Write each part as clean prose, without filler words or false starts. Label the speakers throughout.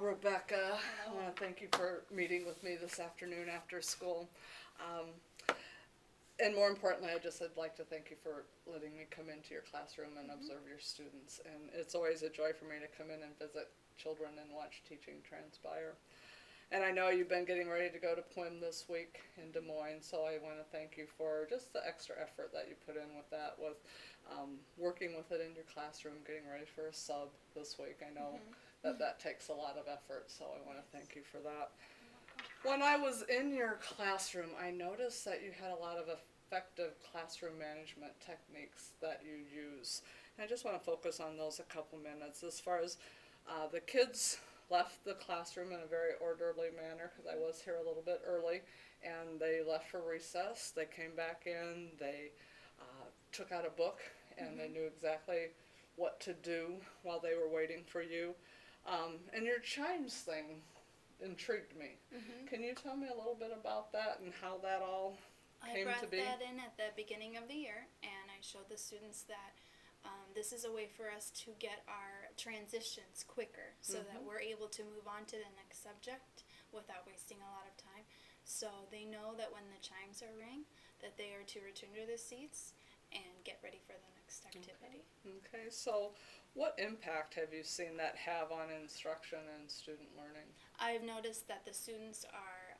Speaker 1: Rebecca. I want to thank you for meeting with me this afternoon after school. And more importantly, I'd like to thank you for letting me come into your classroom and observe your students. And it's always a joy for me to come in and visit children and watch teaching transpire. And I know you've been getting ready to go to PWIM this week in Des Moines, so I want to thank you for just the extra effort that you put in with that, with working with it in your classroom, getting ready for a sub this week. I know that takes a lot of effort, so I want to thank you for that. When I was in your classroom, I noticed that you had a lot of effective classroom management techniques that you use. And I just want to focus on those a couple minutes. As far as the kids left the classroom in a very orderly manner, because I was here a little bit early, and they left for recess. They came back in, they took out a book, and they knew exactly what to do while they were waiting for you. And your chimes thing intrigued me. Can you tell me a little bit about that and how that all came to be?
Speaker 2: I brought that in at the beginning of the year, and I showed the students that this is a way for us to get our transitions quicker so that we're able to move on to the next subject without wasting a lot of time. So they know that when the chimes are ring, that they are to return to their seats and get ready for the next activity.
Speaker 1: Okay, so what impact have you seen that have on instruction and student learning?
Speaker 2: I've noticed that the students are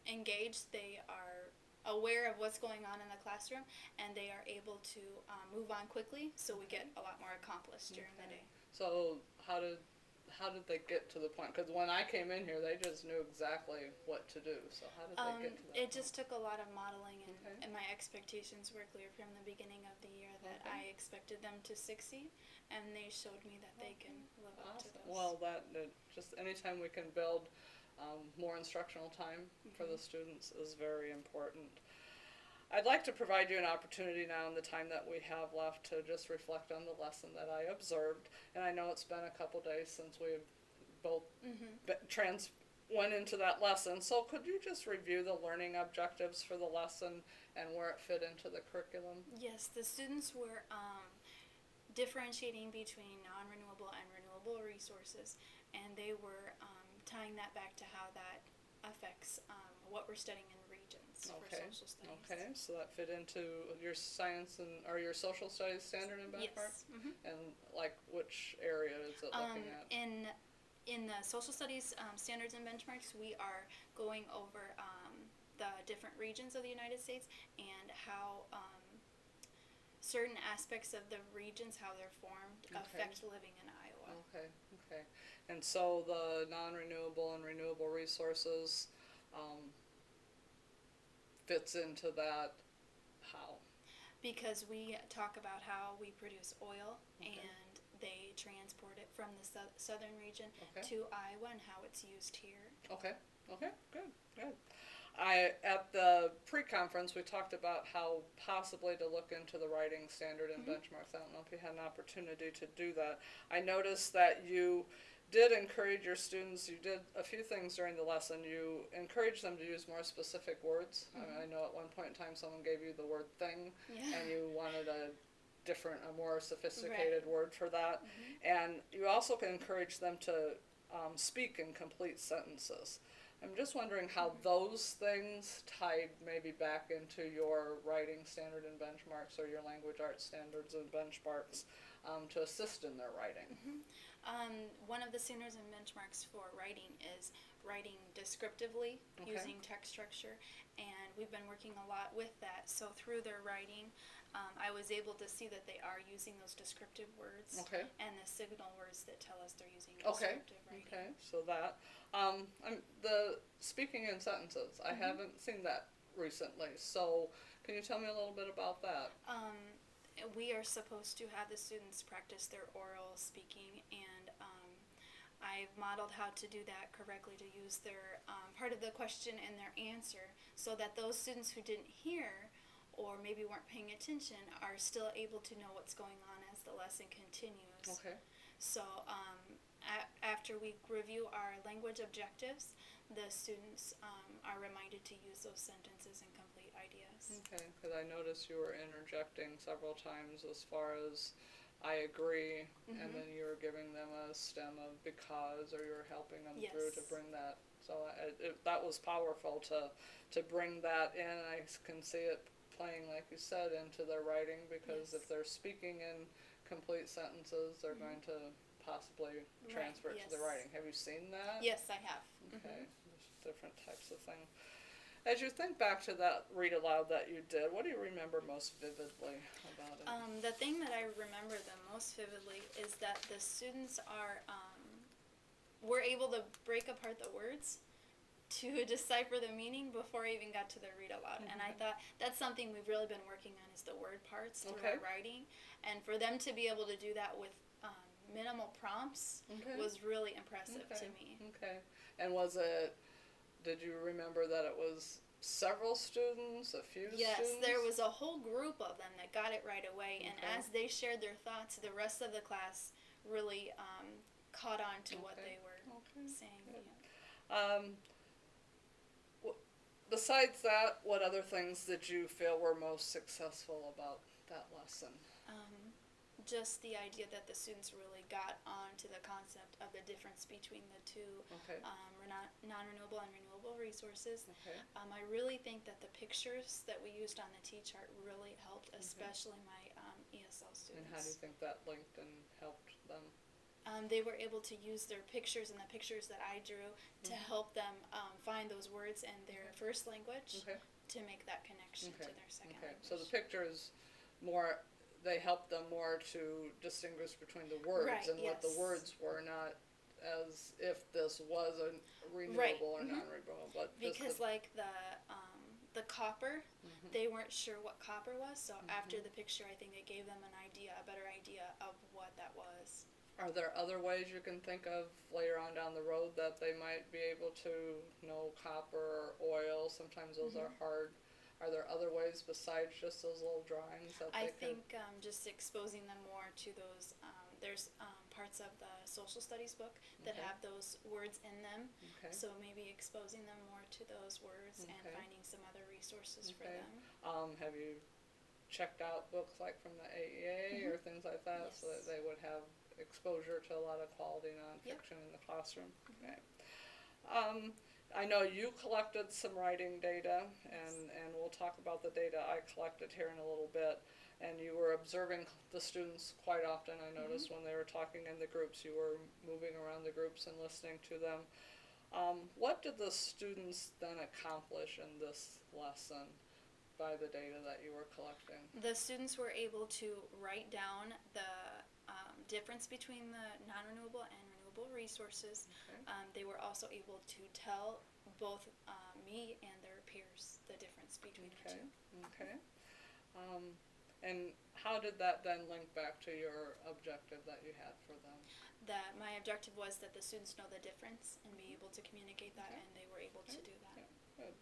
Speaker 2: engaged, they are aware of what's going on in the classroom, and they are able to move on quickly, so we get a lot more accomplished during the day.
Speaker 1: So how did they get to the point? Because when I came in here, they just knew exactly what to do. So how did they get to that
Speaker 2: It
Speaker 1: point?
Speaker 2: just took a lot of modeling,
Speaker 1: Okay.
Speaker 2: and my expectations were clear from the beginning of the year that I expected them to succeed, and they showed me that they can live up to those.
Speaker 1: Well, just anytime we can build more instructional time for the students is very important. I'd like to provide you an opportunity now in the time that we have left to just reflect on the lesson that I observed. And I know it's been a couple days since we've both went into that lesson. So could you just review the learning objectives for the lesson and where it fit into the curriculum?
Speaker 2: Yes, the students were differentiating between non-renewable and renewable resources, and they were tying that back to how that affects what we're studying in regions for social studies.
Speaker 1: Okay, so that fit into your science or your social studies standard and benchmark?
Speaker 2: Yes.
Speaker 1: And like which area is it looking at?
Speaker 2: In the social studies standards and benchmarks, we are going over the different regions of the United States and how certain aspects of the regions, how they're formed, affect living in Iowa.
Speaker 1: Okay. And so the non-renewable and renewable resources fits into that how?
Speaker 2: Because we talk about how we produce oil and they transport it from the southern region to Iowa and how it's used here.
Speaker 1: Okay, good. At the pre-conference, we talked about how possibly to look into the writing standard and benchmarks. I don't know if you had an opportunity to do that. I noticed that you did encourage your students, you did a few things during the lesson. You encouraged them to use more specific words. I know at one point in time someone gave you the word thing, and you wanted a more sophisticated word for that. And you also can encourage them to speak in complete sentences. I'm just wondering how those things tied maybe back into your writing standard and benchmarks or your language arts standards and benchmarks to assist in their writing.
Speaker 2: One of the standards and benchmarks for writing is writing descriptively using text structure, and we've been working a lot with that. So through their writing, I was able to see that they are using those descriptive words and the signal words that tell us they're using descriptive writing.
Speaker 1: Okay, so that. The speaking in sentences, I haven't seen that recently, so can you tell me a little bit about that?
Speaker 2: We are supposed to have the students practice their oral speaking, and I've modeled how to do that correctly, to use their part of the question and their answer, so that those students who didn't hear or maybe weren't paying attention are still able to know what's going on as the lesson continues.
Speaker 1: Okay.
Speaker 2: So after we review our language objectives, the students are reminded to use those sentences and complete ideas.
Speaker 1: Okay, because I noticed you were interjecting several times as far as I agree, and then you were giving them a stem of because, or you were helping them through to
Speaker 2: Yes.
Speaker 1: bring that. So that was powerful to bring that in. I can see it playing, like you said, into their writing, because
Speaker 2: Yes.
Speaker 1: if they're speaking in complete sentences, they're going to possibly transfer it to the
Speaker 2: yes.
Speaker 1: writing. Have you seen that?
Speaker 2: Yes, I have.
Speaker 1: Okay, there's different types of things. As you think back to that read aloud that you did, what do you remember most vividly about it?
Speaker 2: The thing that I remember the most vividly is that the students were able to break apart the words to decipher the meaning before I even got to the read aloud. And I thought that's something we've really been working on, is the word parts through our writing. And for them to be able to do that with minimal prompts was really impressive to me.
Speaker 1: Okay. And did you remember that it was several students, a few
Speaker 2: Yes,
Speaker 1: students?
Speaker 2: there was a whole group of them that got it right away. And as they shared their thoughts, the rest of the class really caught on to what they were saying.
Speaker 1: Besides that, what other things did you feel were most successful about that lesson?
Speaker 2: Just the idea that the students really got on to the concept of the difference between the two non-renewable and renewable resources. I really think that the pictures that we used on the T-chart really helped, especially my ESL students.
Speaker 1: And how do you think that linked and helped them?
Speaker 2: They were able to use their pictures and the pictures that I drew to help them find those words in their first language to make that connection to their second language.
Speaker 1: So the pictures they helped them more to distinguish between the words and what the words were, not as if this was a renewable or non-renewable. But
Speaker 2: because like the copper, they weren't sure what copper was, so after the picture, I think it gave them a better idea of what that was.
Speaker 1: Are there other ways you can think of later on down the road that they might be able to know copper or oil? Sometimes those are hard. Are there other ways besides just those little drawings that
Speaker 2: I
Speaker 1: they
Speaker 2: think just exposing them more to those, there's parts of the social studies book that have those words in them, so maybe exposing them more to those words and finding some other resources for them.
Speaker 1: Have you checked out books like from the AEA or things like that, so that they would have exposure to a lot of quality nonfiction in the classroom? Okay. I know you collected some writing data, and we'll talk about the data I collected here in a little bit. And you were observing the students quite often. I noticed when they were talking in the groups, you were moving around the groups and listening to them. What did the students then accomplish in this lesson by the data that you were collecting?
Speaker 2: The students were able to write down the difference between the non-renewable and renewable resources. They were also able to tell both me and their peers the difference between the two.
Speaker 1: Okay. And how did that then link back to your objective that you had for them?
Speaker 2: That my objective was that the students know the difference and be able to communicate that, and they were able to do that.
Speaker 1: Good.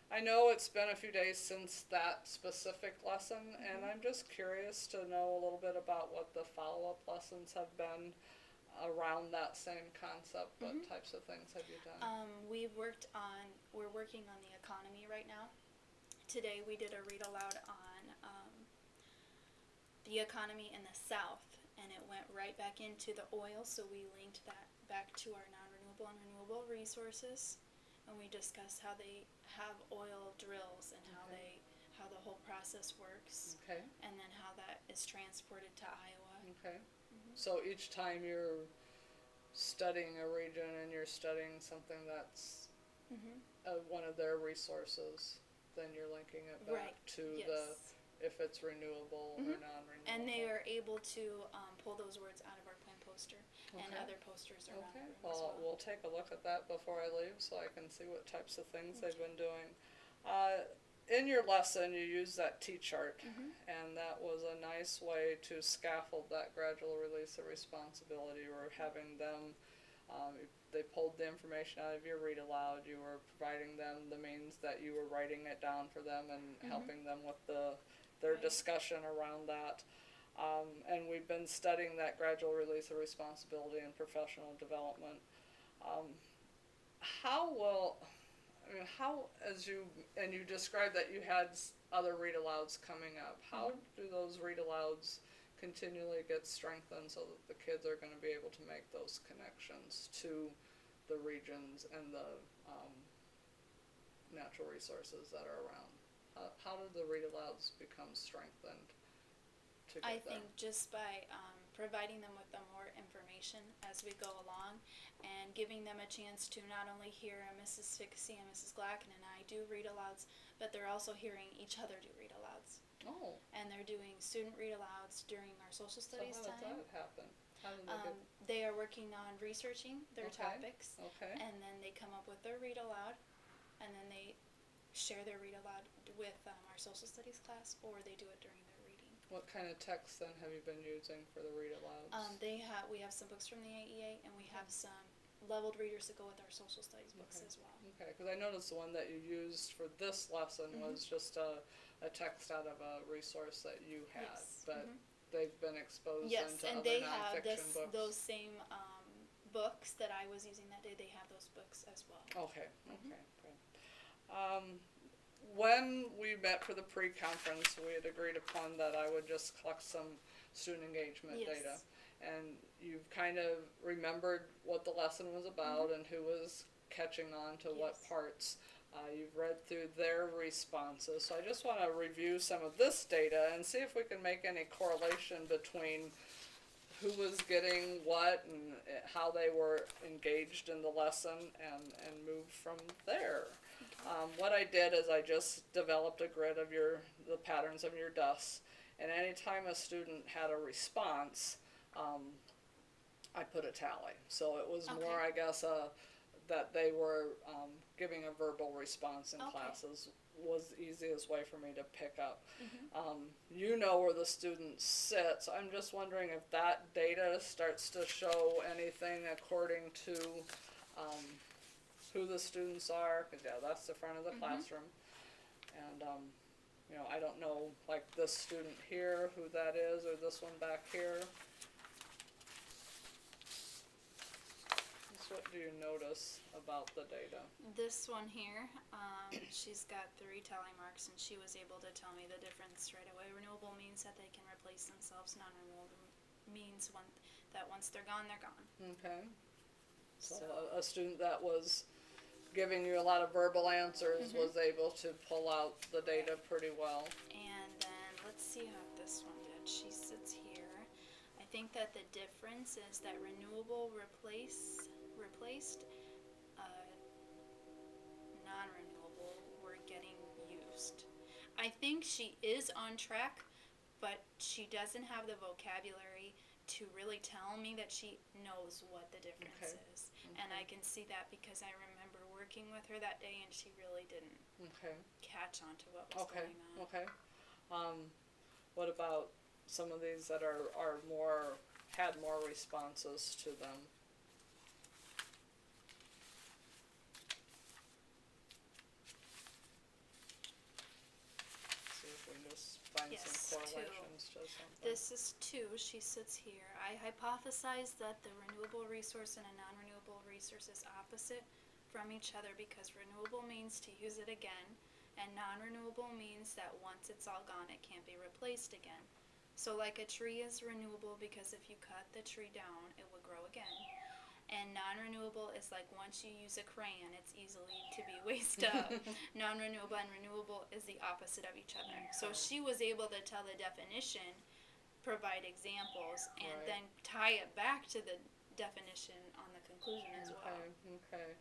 Speaker 1: I know it's been a few days since that specific lesson, and I'm just curious to know a little bit about what the follow-up lessons have been around that same concept. What types of things have you done?
Speaker 2: We're working on the economy right now. Today we did a read aloud on the economy in the South, and it went right back into the oil, so we linked that back to our non-renewable and renewable resources. And we discussed how they have oil drills and how the whole process works, and then how that is transported to Iowa.
Speaker 1: Okay. So each time you're studying a region and you're studying something that's one of their resources, then you're linking it back to if it's renewable or non-renewable.
Speaker 2: And they are able to pull those words out of our plan poster, and other posters around the room as well.
Speaker 1: We'll take a look at that before I leave so I can see what types of things they've been doing. In your lesson, you used that T-chart, and that was a nice way to scaffold that gradual release of responsibility. Or having them, they pulled the information out of your read aloud. You were providing them the means that you were writing it down for them and helping them with their discussion around that. And we've been studying that gradual release of responsibility and professional development. And you described that you had other read-alouds coming up. How do those read-alouds continually gets strengthened so that the kids are going to be able to make those connections to the regions and the natural resources that are around. How did the read alouds become strengthened to
Speaker 2: I
Speaker 1: get there?
Speaker 2: think just by providing them with the more information as we go along and giving them a chance to not only hear Mrs. Fixie and Mrs. Glacken and I do read alouds, but they're also hearing each other do read alouds.
Speaker 1: Oh,
Speaker 2: And they're doing student read alouds during our social
Speaker 1: so
Speaker 2: studies
Speaker 1: how
Speaker 2: time.
Speaker 1: did that happen? How did they get?
Speaker 2: They are working on researching their
Speaker 1: Okay.
Speaker 2: topics,
Speaker 1: Okay.
Speaker 2: and then they come up with their read aloud, and then they share their read aloud with our social studies class, or they do it during their reading.
Speaker 1: What kind of text then have you been using for the read alouds?
Speaker 2: We have some books from the AEA, and we have some leveled readers that go with our social studies books as well.
Speaker 1: Okay, because I noticed the one that you used for this lesson was just a text out of a resource that you had,
Speaker 2: Yes.
Speaker 1: but they've been exposed
Speaker 2: Yes,
Speaker 1: into
Speaker 2: and
Speaker 1: other
Speaker 2: they have
Speaker 1: nonfiction books.
Speaker 2: those same books that I was using that day. They have those books as well.
Speaker 1: Okay, okay, good. When we met for the pre-conference, we had agreed upon that I would just collect some student engagement
Speaker 2: Yes.
Speaker 1: data. And you've kind of remembered what the lesson was about and who was catching on to what
Speaker 2: Yes.
Speaker 1: parts. You've read through their responses. So I just want to review some of this data and see if we can make any correlation between who was getting what and how they were engaged in the lesson and move from there. What I did is I just developed a grid of the patterns of your DUS, and anytime a student had a response, I put a tally. So it was more, I guess, that they were giving a verbal response in classes was the easiest way for me to pick up. You know where the student sits. I'm just wondering if that data starts to show anything according to who the students are, because that's the front of the classroom. And I don't know, like this student here, who that is, or this one back here. What do you notice about the data?
Speaker 2: This one here, she's got 3 tally marks, and she was able to tell me the difference right away. Renewable means that they can replace themselves. Non-renewable means that once they're gone, they're gone.
Speaker 1: Okay. So a student that was giving you a lot of verbal answers was able to pull out the data pretty well.
Speaker 2: And then let's see how this one did. She sits here. I think that the difference is that renewable replaced non-renewable were getting used. I think she is on track, but she doesn't have the vocabulary to really tell me that she knows what the difference is. And I can see that because I remember working with her that day and she really didn't catch on to what was going on.
Speaker 1: Okay. What about some of these that are had more responses to them? See if we can just find some correlations to something.
Speaker 2: This is 2. She sits here. I hypothesize that the renewable resource and a non-renewable resource is opposite from each other because renewable means to use it again, and non-renewable means that once it's all gone, it can't be replaced again. So like a tree is renewable because if you cut the tree down, it will grow again. And non-renewable is like once you use a crayon, it's easily to be wasted up. Non-renewable and renewable is the opposite of each other. So she was able to tell the definition, provide examples, and then tie it back to the definition on the conclusion as well.
Speaker 1: Okay.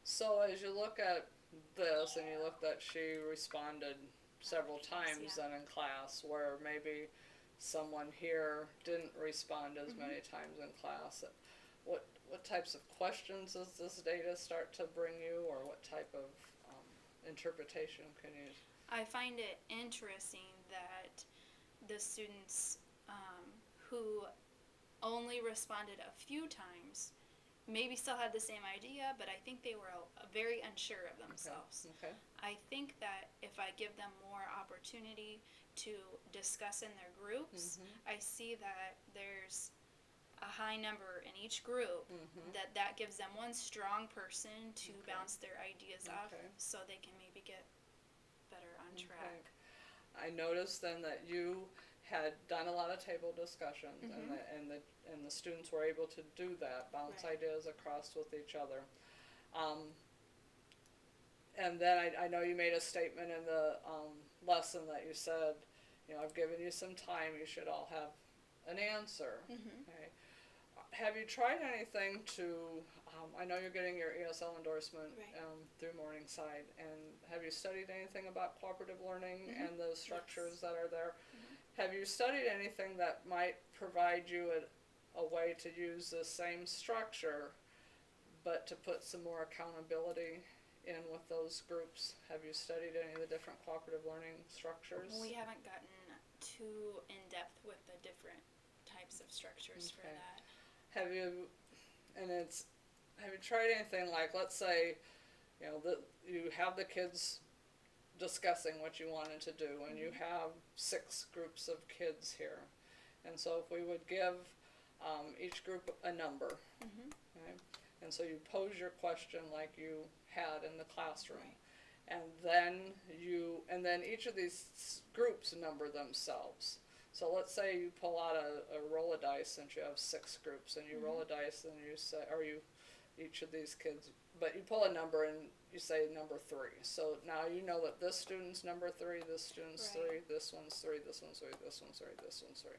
Speaker 1: So as you look at this and you look that she responded several times then in class, where maybe someone here didn't respond as many times in class, what types of questions does this data start to bring you, or what type of interpretation can you?
Speaker 2: I find it interesting that the students who only responded a few times maybe still had the same idea, but I think they were very unsure of themselves.
Speaker 1: Okay.
Speaker 2: I think that if I give them more opportunity to discuss in their groups, I see that there's a high number in each group that gives them one strong person to bounce their ideas off so they can maybe get better on track.
Speaker 1: I noticed then that you had done a lot of table discussions, and the students were able to do that, bounce
Speaker 2: Right.
Speaker 1: ideas across with each other. And then I know you made a statement in the lesson that you said, I've given you some time, you should all have an answer. Okay. Have you tried anything to, I know you're getting your ESL endorsement
Speaker 2: Right.
Speaker 1: Through Morningside, and have you studied anything about cooperative learning and the structures that are there? Have you studied anything that might provide you a way to use the same structure, but to put some more accountability in with those groups? Have you studied any of the different cooperative learning structures?
Speaker 2: We haven't gotten too in depth with the different types of structures for
Speaker 1: Okay.
Speaker 2: that.
Speaker 1: Have you tried anything like, let's say, you have the kids discussing what you wanted to do, and you have 6 groups of kids here, and so if we would give each group a number, okay? And so you pose your question like you had in the classroom,
Speaker 2: Right.
Speaker 1: and then each of these groups number themselves. So let's say you pull out a roll of dice, since you have 6 groups, and you roll a dice, and you say, each of these kids, but you pull a number and you say number 3. So now you know that this student's number 3, this student's
Speaker 2: Right.
Speaker 1: 3, this one's 3, this one's 3, this one's 3, this one's 3.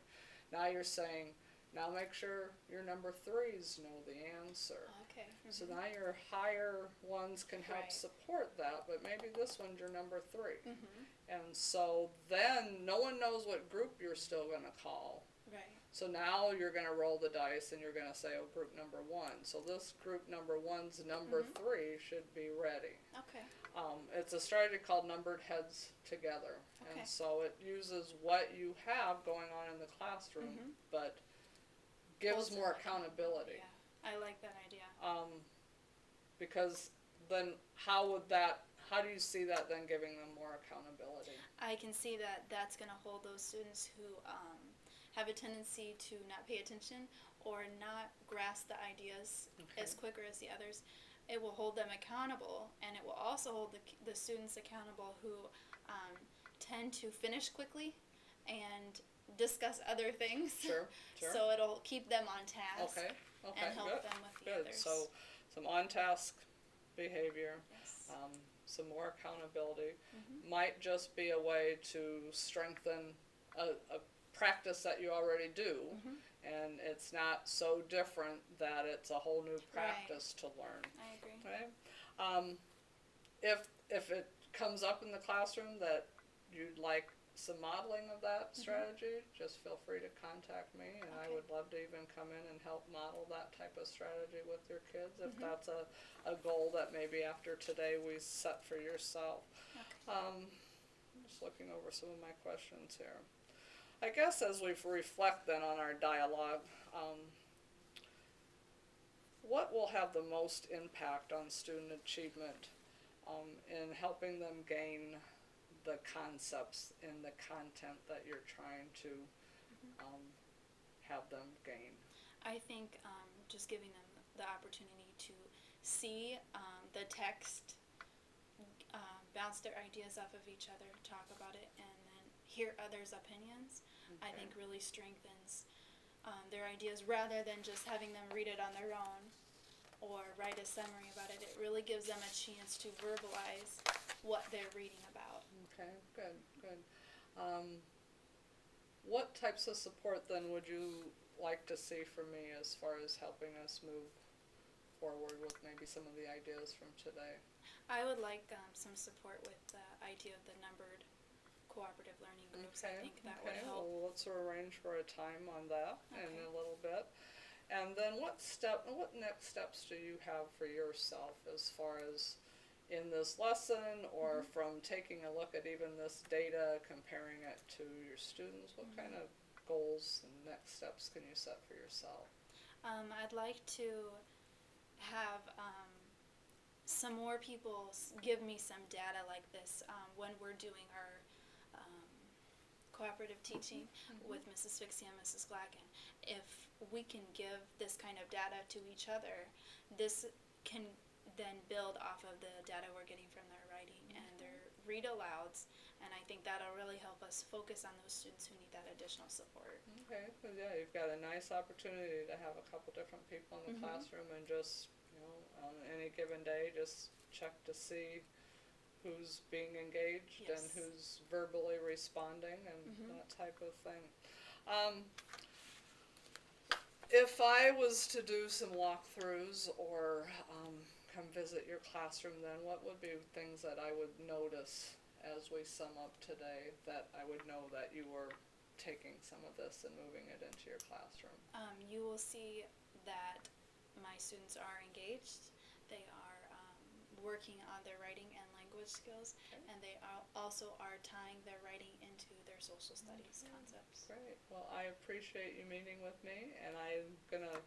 Speaker 1: Now you're saying, now make sure your number 3s know the answer.
Speaker 2: Okay.
Speaker 1: So now your higher ones can help
Speaker 2: Right.
Speaker 1: support that, but maybe this one's your number 3. And so then no one knows what group you're still going to call.
Speaker 2: Right.
Speaker 1: So now you're going to roll the dice and you're going to say, group number 1. So this group number 1's number 3 should be ready.
Speaker 2: Okay.
Speaker 1: It's a strategy called numbered heads together.
Speaker 2: Okay.
Speaker 1: And so it uses what you have going on in the classroom, but gives
Speaker 2: Holds
Speaker 1: more
Speaker 2: it.
Speaker 1: accountability.
Speaker 2: Yeah, I like that idea.
Speaker 1: Because then how do you see that then giving them more accountability?
Speaker 2: I can see that that's going to hold those students who have a tendency to not pay attention or not grasp the ideas as quicker as the others. It will hold them accountable, and it will also hold the students accountable who tend to finish quickly and discuss other things.
Speaker 1: Sure.
Speaker 2: So it'll keep them on task
Speaker 1: Okay,
Speaker 2: and help
Speaker 1: good.
Speaker 2: them with the
Speaker 1: Good.
Speaker 2: others.
Speaker 1: So some on-task behavior,
Speaker 2: Yes.
Speaker 1: some more accountability might just be a way to strengthen a practice that you already do, and it's not so different that it's a whole new practice to learn.
Speaker 2: I agree.
Speaker 1: Okay. If it comes up in the classroom that you'd like some modeling of that strategy, just feel free to contact me, and I
Speaker 2: Okay.
Speaker 1: would love to even come in and help model that type of strategy with your kids, if that's a goal that maybe after today we set for yourself.
Speaker 2: Okay.
Speaker 1: I'm just looking over some of my questions here. I guess as we reflect then on our dialogue, what will have the most impact on student achievement in helping them gain the concepts in the content that you're trying to have them gain?
Speaker 2: I think just giving them the opportunity to see the text, bounce their ideas off of each other, talk about it, and then hear others' opinions, I think really strengthens their ideas, rather than just having them read it on their own or write a summary about it. It really gives them a chance to verbalize what they're reading about.
Speaker 1: Okay, good. What types of support then would you like to see from me as far as helping us move forward with maybe some of the ideas from today?
Speaker 2: I would like some support with the idea of the numbered cooperative learning groups. I think that would help.
Speaker 1: Well, let's arrange for a time on that in
Speaker 2: Okay.
Speaker 1: a little bit. And then what next steps do you have for yourself as far as in this lesson, or from taking a look at even this data, comparing it to your students? What kind of goals and next steps can you set for yourself?
Speaker 2: I'd like to have some more people give me some data like this when we're doing our cooperative teaching with Mrs. Fixie and Mrs. Glacken. If we can give this kind of data to each other, this can then build off of the data we're getting from their writing and their read alouds, And I think that'll really help us focus on those students who need that additional support.
Speaker 1: Okay, well, yeah, you've got a nice opportunity to have a couple different people in the classroom and just, on any given day, just check to see who's being engaged and
Speaker 2: Yes.
Speaker 1: who's verbally responding and that type of thing. If I was to do some walkthroughs or come visit your classroom, then what would be things that I would notice as we sum up today that I would know that you were taking some of this and moving it into your classroom?
Speaker 2: You will see that my students are engaged. They are working on their writing and language skills, and they also are tying their writing into their social studies concepts.
Speaker 1: Great. Well, I appreciate you meeting with me, and I'm gonna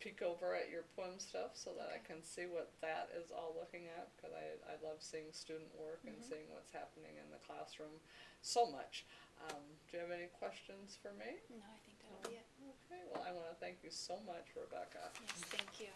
Speaker 1: peek over at your poem stuff so that I can see what that is all looking at, because I love seeing student work and seeing what's happening in the classroom so much. Do you have any questions for me?
Speaker 2: No, I think that'll be it.
Speaker 1: Okay, well, I want to thank you so much, Rebecca.
Speaker 2: Yes, thank you.